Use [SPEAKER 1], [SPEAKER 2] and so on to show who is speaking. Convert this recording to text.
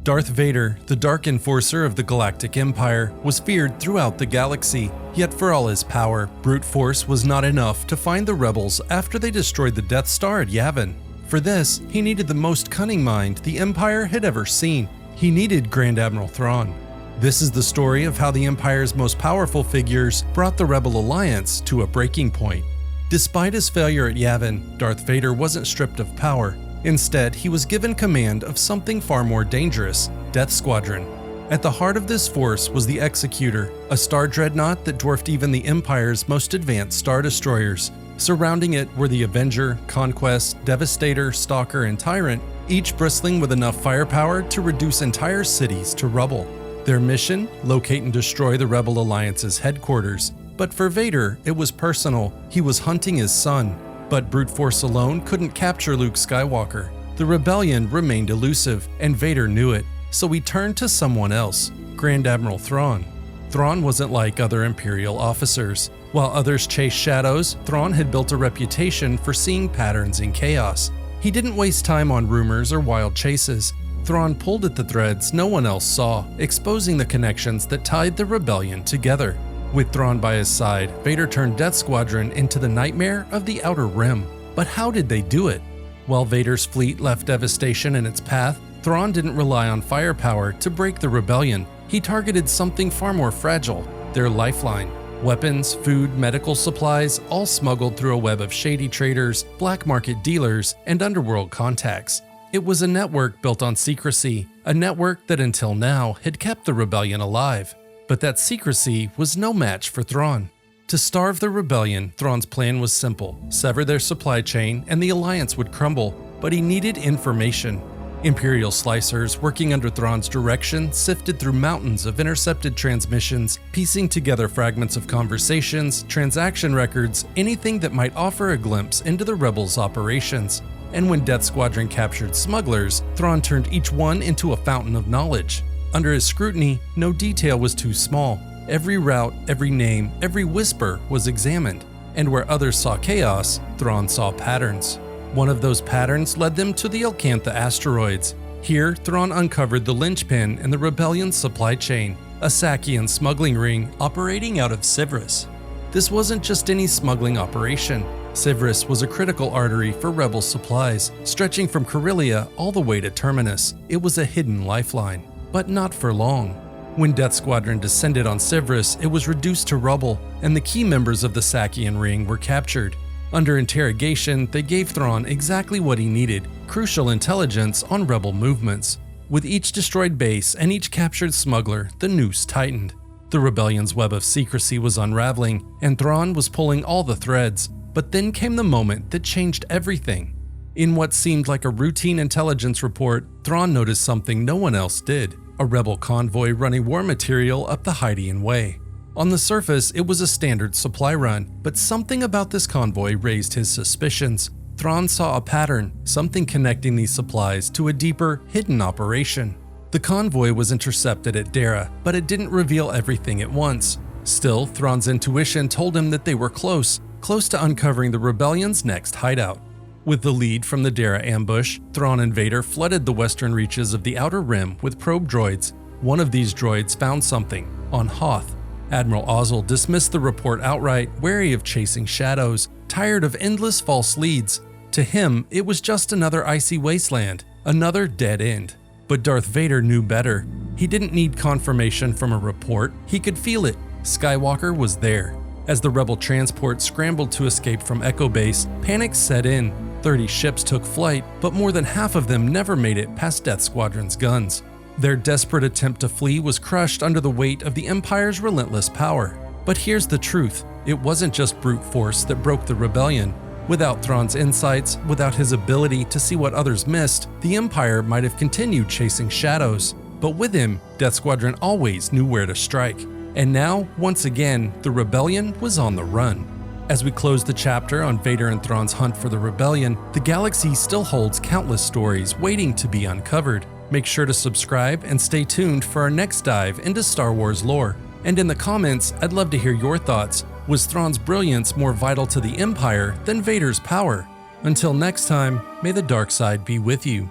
[SPEAKER 1] Darth Vader, the Dark Enforcer of the Galactic Empire, was feared throughout the galaxy, yet for all his power, brute force was not enough to find the rebels after they destroyed the Death Star at Yavin. For this, he needed the most cunning mind the Empire had ever seen. He needed Grand Admiral Thrawn. This is the story of how the Empire's most powerful figures brought the Rebel Alliance to a breaking point. Despite his failure at Yavin, Darth Vader wasn't stripped of power. Instead, he was given command of something far more dangerous, Death Squadron. At the heart of this force was the Executor, a Star Dreadnought that dwarfed even the Empire's most advanced Star Destroyers. Surrounding it were the Avenger, Conquest, Devastator, Stalker, and Tyrant, each bristling with enough firepower to reduce entire cities to rubble. Their mission? Locate and destroy the Rebel Alliance's headquarters. But for Vader, it was personal. He was hunting his son. But brute force alone couldn't capture Luke Skywalker. The rebellion remained elusive, and Vader knew it, so he turned to someone else, Grand Admiral Thrawn. Thrawn wasn't like other Imperial officers. While others chased shadows, Thrawn had built a reputation for seeing patterns in chaos. He didn't waste time on rumors or wild chases. Thrawn pulled at the threads no one else saw, exposing the connections that tied the rebellion together. With Thrawn by his side, Vader turned Death Squadron into the nightmare of the Outer Rim. But how did they do it? While Vader's fleet left devastation in its path, Thrawn didn't rely on firepower to break the rebellion. He targeted something far more fragile, their lifeline. Weapons, food, medical supplies, all smuggled through a web of shady traders, black market dealers, and underworld contacts. It was a network built on secrecy, a network that until now had kept the rebellion alive. But that secrecy was no match for Thrawn. To starve the rebellion, Thrawn's plan was simple: sever their supply chain and the alliance would crumble, but he needed information. Imperial slicers working under Thrawn's direction sifted through mountains of intercepted transmissions, piecing together fragments of conversations, transaction records, anything that might offer a glimpse into the rebels' operations. And when Death Squadron captured smugglers, Thrawn turned each one into a fountain of knowledge. Under his scrutiny, no detail was too small. Every route, every name, every whisper was examined. And where others saw chaos, Thrawn saw patterns. One of those patterns led them to the Elcantha asteroids. Here, Thrawn uncovered the linchpin in the rebellion's supply chain, a Sakian smuggling ring operating out of Sivris. This wasn't just any smuggling operation. Sivris was a critical artery for rebel supplies, stretching from Corellia all the way to Terminus. It was a hidden lifeline. But not for long. When Death Squadron descended on Sivris, it was reduced to rubble, and the key members of the Sakian ring were captured. Under interrogation, they gave Thrawn exactly what he needed: crucial intelligence on rebel movements. With each destroyed base and each captured smuggler, the noose tightened. The rebellion's web of secrecy was unraveling, and Thrawn was pulling all the threads. But then came the moment that changed everything. In what seemed like a routine intelligence report, Thrawn noticed something no one else did: a rebel convoy running war material up the Hydean Way. On the surface, it was a standard supply run, but something about this convoy raised his suspicions. Thrawn saw a pattern, something connecting these supplies to a deeper, hidden operation. The convoy was intercepted at Dara, but it didn't reveal everything at once. Still, Thrawn's intuition told him that they were close to uncovering the rebellion's next hideout. With the lead from the Dara ambush, Thrawn and Vader flooded the western reaches of the Outer Rim with probe droids. One of these droids found something on Hoth. Admiral Ozzel dismissed the report outright, wary of chasing shadows, tired of endless false leads. To him, it was just another icy wasteland, another dead end. But Darth Vader knew better. He didn't need confirmation from a report, he could feel it. Skywalker was there. As the rebel transport scrambled to escape from Echo Base, panic set in. 30 ships took flight, but more than half of them never made it past Death Squadron's guns. Their desperate attempt to flee was crushed under the weight of the Empire's relentless power. But here's the truth: it wasn't just brute force that broke the rebellion. Without Thrawn's insights, without his ability to see what others missed, the Empire might have continued chasing shadows. But with him, Death Squadron always knew where to strike. And now, once again, the rebellion was on the run. As we close the chapter on Vader and Thrawn's hunt for the rebellion, the galaxy still holds countless stories waiting to be uncovered. Make sure to subscribe and stay tuned for our next dive into Star Wars lore. And in the comments, I'd love to hear your thoughts. Was Thrawn's brilliance more vital to the Empire than Vader's power? Until next time, may the dark side be with you.